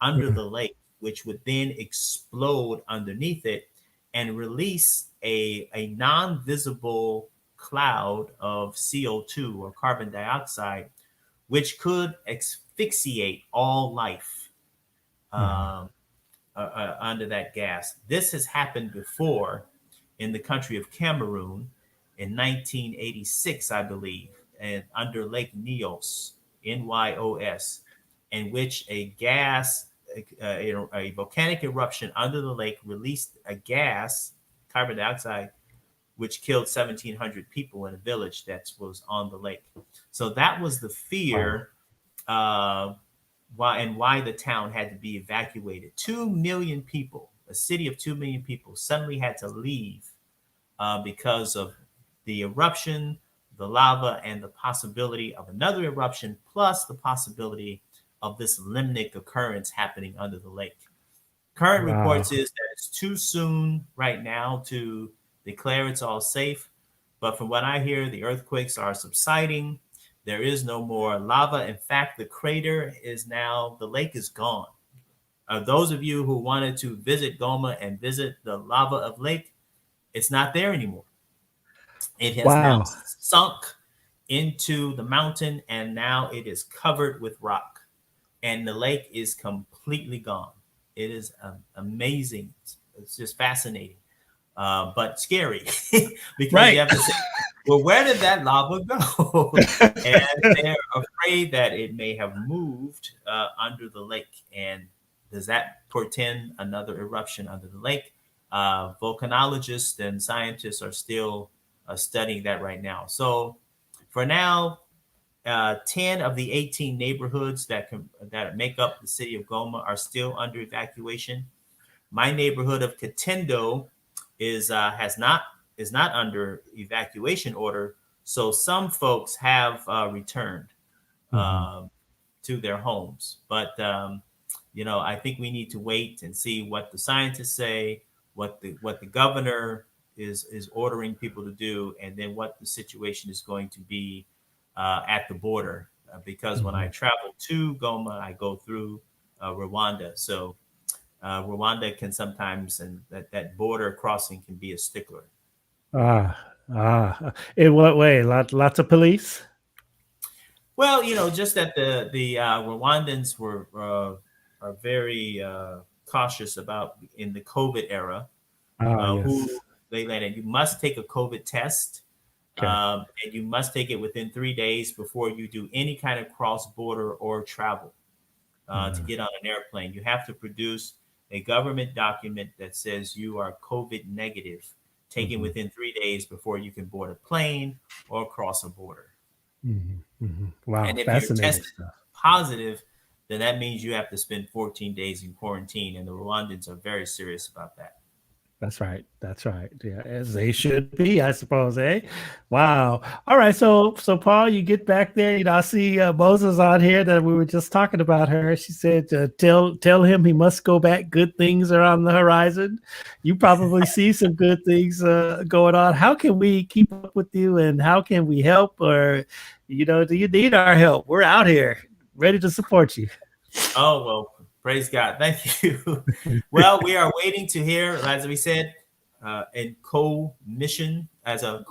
under Mhm. the lake, which would then explode underneath it and release a non-visible cloud of CO2 or carbon dioxide, which could asphyxiate all life Mhm. um, under that gas. This has happened before in the country of Cameroon in 1986, I believe, and under Lake Nyos, Nyos, in which a gas, a volcanic eruption under the lake released a gas, carbon dioxide, which killed 1,700 people in a village that was on the lake. So that was the Wow. fear why the town had to be evacuated. 2 million people, a city of 2 million people, suddenly had to leave because of the eruption, the lava, and the possibility of another eruption, plus the possibility of this limnic occurrence happening under the lake. Current reports Wow. is that it's too soon right now to declare it's all safe. But from what I hear, the earthquakes are subsiding. There is no more lava. In fact, the crater is now, the lake is gone. Those of you who wanted to visit Goma and visit the lava of lake, it's not there anymore. It has now Wow. sunk into the mountain, and now it is covered with rock, and the lake is completely gone. It is amazing. It's just fascinating, but scary because you Right. have to say, well, where did that lava go? And they're afraid that it may have moved under the lake. And does that portend another eruption under the lake? Volcanologists and scientists are still studying that right now. So for now, 10 of the 18 neighborhoods that make up the city of Goma are still under evacuation. My neighborhood of Katendo has not is not under evacuation order, so some folks have returned Mhm. um, to their homes. But I think we need to wait and see what the scientists say, what the governor is ordering people to do, and then what the situation is going to be at the border. Because when I travel to Goma, I go through Rwanda. So Rwanda can sometimes, and that border crossing can be a stickler. In what way? Lots of police? Well, just that the Rwandans are very cautious about in the COVID era who Yes. they let in. You must take a COVID test, Okay. and you must take it within 3 days before you do any kind of cross border or travel to get on an airplane. You have to produce a government document that says you are COVID negative, taken within 3 days before you can board a plane or cross a border. Wow, And if you're fascinating tested stuff. positive, then that means you have to spend 14 days in quarantine. And the Rwandans are very serious about that. That's right. That's right. Yeah, as they should be, I suppose. Eh? Wow. All right. So Paul, you get back there. I see Moses on here that we were just talking about her. She said, "Tell him he must go back. Good things are on the horizon." You probably see some good things going on. How can we keep up with you, and how can we help? Or, do you need our help? We're out here ready to support you. Oh, well, praise God. Thank you. Well, we are waiting to hear, as we said, in co-mission as a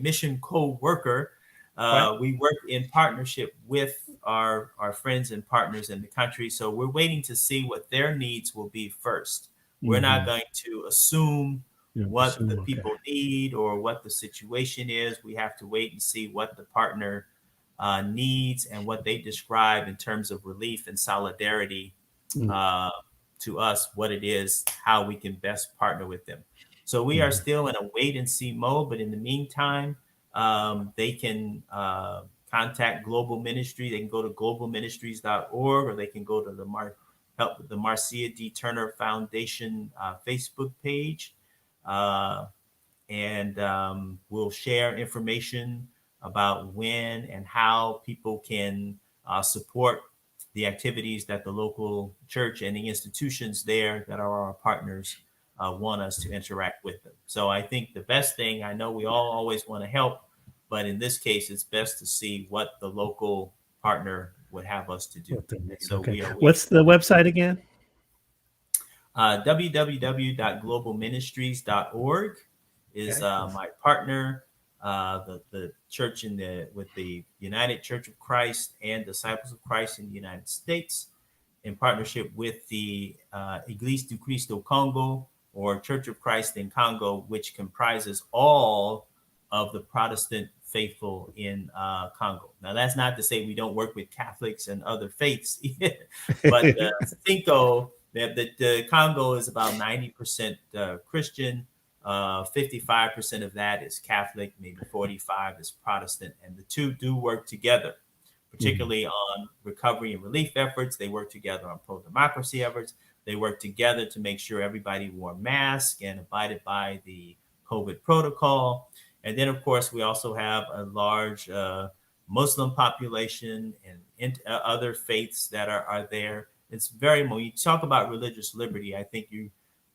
mission co-worker. Right. We work in partnership with our friends and partners in the country. So we're waiting to see what their needs will be first. We're not going to assume what the people need or what the situation is. We have to wait and see what the partner needs and what they describe in terms of relief and solidarity to us, what it is, how we can best partner with them. So we are still in a wait and see mode, but in the meantime, they can contact Global Ministry. They can go to globalministries.org, or they can go to the Marcia D. Turner Foundation Facebook page, and we'll share information about when and how people can support the activities that the local church and the institutions there that are our partners want us to interact with them. So I think the best thing, I know we all always want to help, but in this case, it's best to see what the local partner would have us to do. So we are What's the website again? www.globalministries.org is my partner. The church with the United Church of Christ and Disciples of Christ in the United States, in partnership with the Église du Christ au Congo, or Church of Christ in Congo, which comprises all of the Protestant faithful in Congo. Now, that's not to say we don't work with Catholics and other faiths, but the Congo is about 90% Christian. 55% of that is Catholic, maybe 45 is Protestant, and the two do work together, particularly on recovery and relief efforts. They work together on pro-democracy efforts. They work together to make sure everybody wore masks and abided by the COVID protocol. And then, of course, we also have a large Muslim population and other faiths that are there. It's when you talk about religious liberty, I think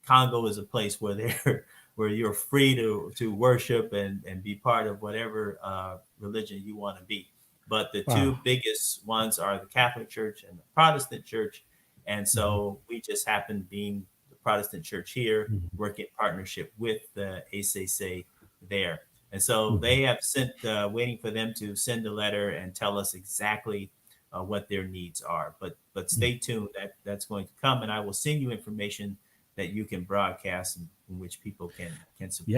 Congo is a place where you're free to worship and be part of whatever religion you want to be. But the two biggest ones are the Catholic Church and the Protestant Church. And so we just happen, being the Protestant Church here, work in partnership with the ACC there. And so they have sent, waiting for them to send a letter and tell us exactly what their needs are. But stay tuned, that's going to come, and I will send you information that you can broadcast in which people can support.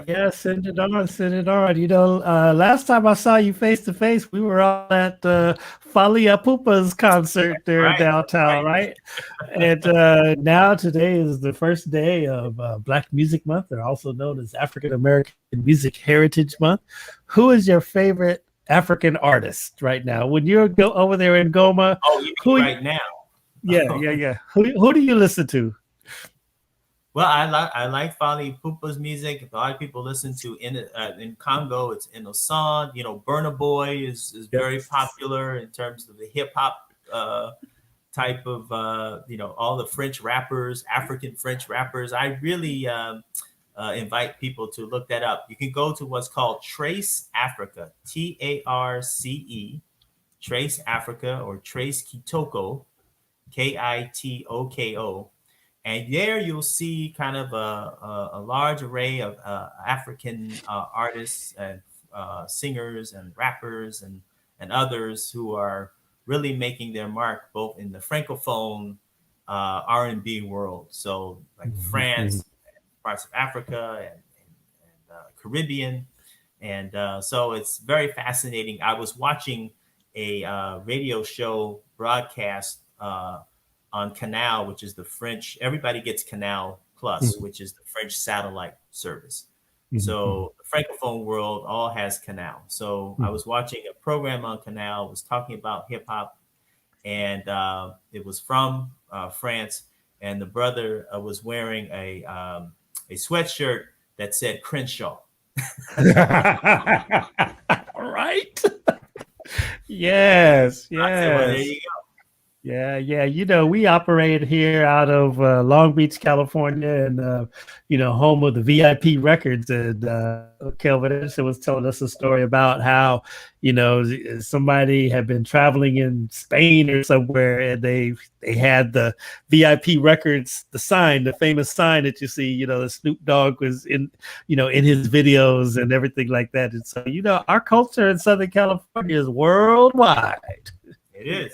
Yeah, send it on. Last time I saw you face to face, we were all at Fali Apupa's concert there downtown, right? And now today is the first day of Black Music Month, or also known as African American Music Heritage Month. Who is your favorite African artist right now? When you go over there in Goma, right now? Yeah. Who do you listen to? Well, I like Fali Ipupa's music. A lot of people listen to in Congo. It's Innocent. Burna Boy is very popular in terms of the hip hop type of, all the French rappers, African French rappers. I really invite people to look that up. You can go to what's called Trace Africa, TARCE, Trace Africa, or Trace Kitoko, KITOKO. And there you'll see kind of a large array of African artists and singers and rappers and others who are really making their mark both in the Francophone R&B world. So like France, parts of Africa, and Caribbean. And so it's very fascinating. I was watching a radio show broadcast on Canal, which is the French, everybody gets Canal Plus, which is the French satellite service. So the Francophone world all has Canal. So I was watching a program on Canal, was talking about hip hop, and it was from France, and the brother was wearing a sweatshirt that said Crenshaw. Right. Yes. I said, well, there you go. Yeah. You know, we operate here out of Long Beach, California, and home of the VIP Records. And Kelvin Anderson was telling us a story about how, somebody had been traveling in Spain or somewhere, and they had the VIP Records, the famous sign that you see. The Snoop Dogg was in his videos and everything like that. And so, our culture in Southern California is worldwide. It is.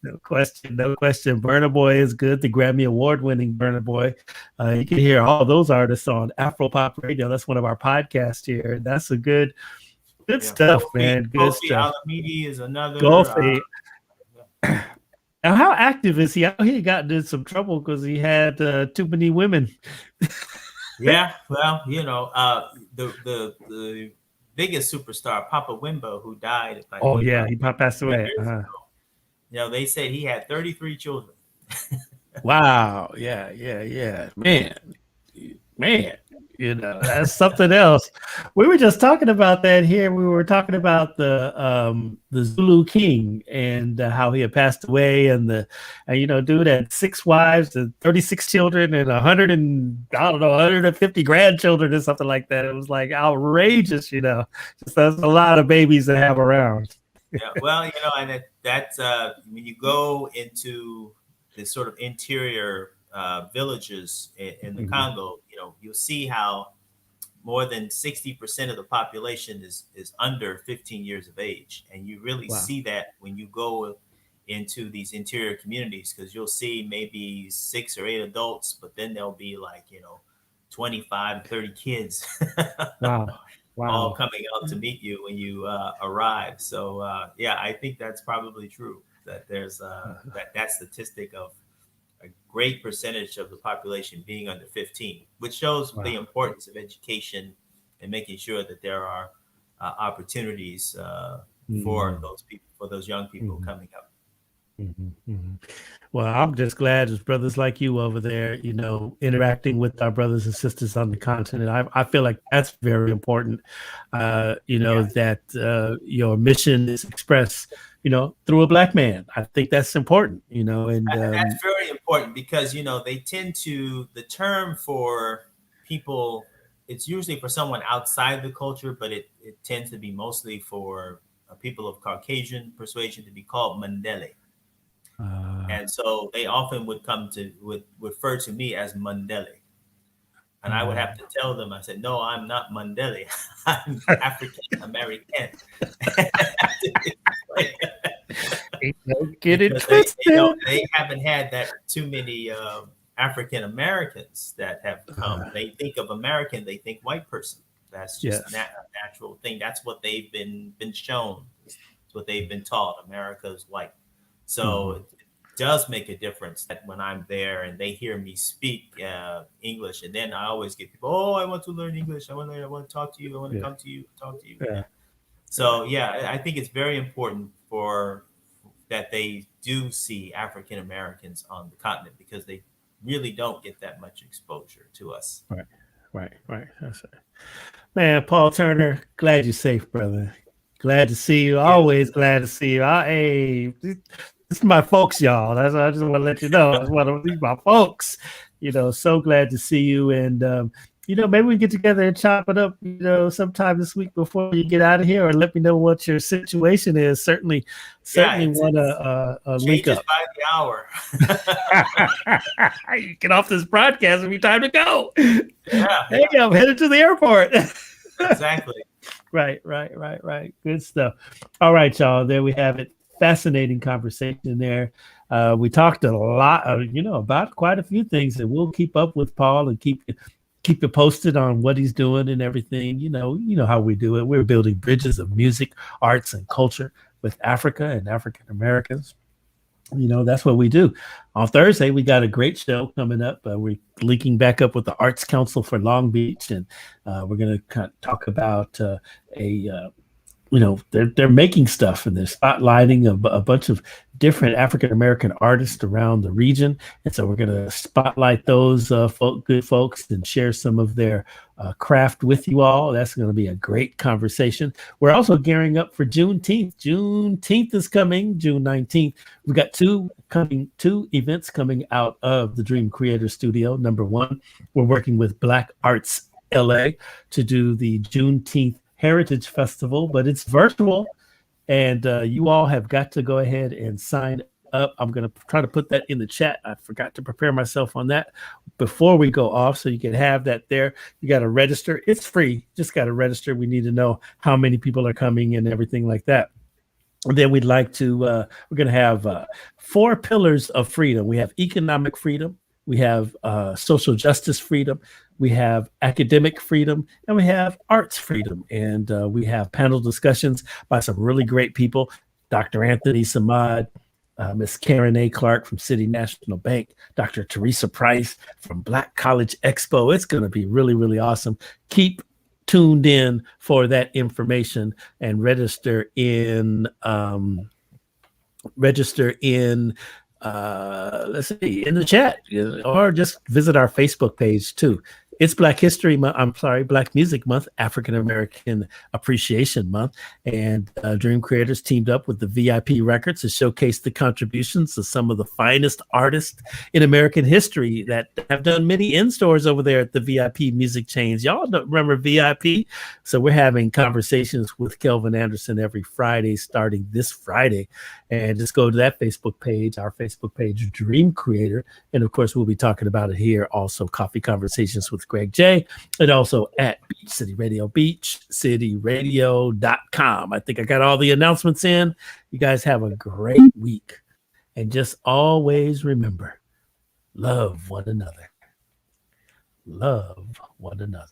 No question. Burna Boy is good. The Grammy Award-winning Burna Boy. You can hear all those artists on Afropop Radio. That's one of our podcasts here. That's a good stuff, man. Good stuff. Alamedi is another. Now, how active is he? He got into some trouble because he had too many women. Yeah, well, the biggest superstar, Papa Wemba, who died. He passed away. They said he had 33 children. Wow. Yeah. Man. That's something else. We were just talking about that here. We were talking about the Zulu king and how he had passed away, and dude had 6 wives and 36 children and 150 grandchildren or something like that. It was like outrageous, Just that's a lot of babies to have around. Yeah, well, and that's when you go into the sort of interior villages in the Congo, you'll see how more than 60% of the population is under 15 years of age, and you really see that when you go into these interior communities, because you'll see maybe 6 or 8 adults, but then there'll be 25, 30 kids. Wow. All coming out to meet you when you arrive. So I think that's probably true, that there's that statistic of a great percentage of the population being under 15, which shows the importance of education and making sure that there are opportunities for those people, for those young people coming up. Well, I'm just glad there's brothers like you over there, interacting with our brothers and sisters on the continent. I feel like that's very important, that your mission is expressed, through a Black man. I think that's important, and that's very important because, they tend to, the term for people, it's usually for someone outside the culture, but it tends to be mostly for people of Caucasian persuasion to be called Mandele. And so they often would refer to me as Mandele. And I would have to tell them, I said, no, I'm not Mandele. I'm African American. Don't get it twisted. They haven't had that too many African Americans that have come. They think of American, they think white person. That's just a natural thing. That's what they've been shown. It's what they've been taught. America is white. So it does make a difference that when I'm there and they hear me speak English, and then I always get people, I want to learn English. I want to talk to you. I want to come to you, talk to you. Yeah. So I think it's very important that they do see African Americans on the continent, because they really don't get that much exposure to us. Right. That's right. Man, Paul Turner, glad you're safe, brother. Glad to see you. Always glad to see you. Hey, This is my folks, y'all. That's I just want to let you know. That's one of these my folks. So glad to see you. And maybe we get together and chop it up, sometime this week before you get out of here, or let me know what your situation is. Certainly want to link changes up. by the hour. You get off this broadcast, it'll be time to go. Yeah. Hey, I'm headed to the airport. Exactly. Right. Good stuff. All right, y'all. There we have it. Fascinating conversation there. We talked a lot, about quite a few things, and we'll keep up with Paul and keep you posted on what he's doing and everything. You know how we do it. We're building bridges of music, arts, and culture with Africa and African Americans. That's what we do. On Thursday, we got a great show coming up. We're linking back up with the Arts Council for Long Beach, and we're going to talk about they're making stuff, and they're spotlighting a bunch of different African American artists around the region. And so we're going to spotlight those good folks and share some of their craft with you all. That's going to be a great conversation. We're also gearing up for Juneteenth. Juneteenth is coming, June 19th. We've got two events coming out of the Dream Creator Studio. Number one, we're working with Black Arts LA to do the Juneteenth Heritage Festival, but it's virtual, and you all have got to go ahead and sign up. I'm going to try to put that in the chat. I forgot to prepare myself on that before we go off, so you can have that there. You got to register. It's free. Just got to register. We need to know how many people are coming and everything like that. And then we'd like to, we're going to have 4 pillars of freedom. We have economic freedom. We have social justice freedom. We have academic freedom, and we have arts freedom. And we have panel discussions by some really great people. Dr. Anthony Samad, Miss Karen A. Clark from City National Bank, Dr. Teresa Price from Black College Expo. It's going to be really, really awesome. Keep tuned in for that information and register in let's see, in the chat, or just visit our Facebook page too. It's Black History Month. Black Music Month, African American Appreciation Month, and Dream Creators teamed up with the VIP Records to showcase the contributions of some of the finest artists in American history that have done many in-stores over there at the VIP music chains. Y'all don't remember VIP? So we're having conversations with Kelvin Anderson every Friday, starting this Friday. And just go to that Facebook page, our Facebook page, Dream Creator. And of course, we'll be talking about it here. Also, Coffee Conversations with Greg J. And also at Beach City Radio, beachcityradio.com. I think I got all the announcements in. You guys have a great week. And just always remember, love one another. Love one another.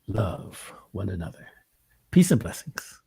Love one another. Peace and blessings.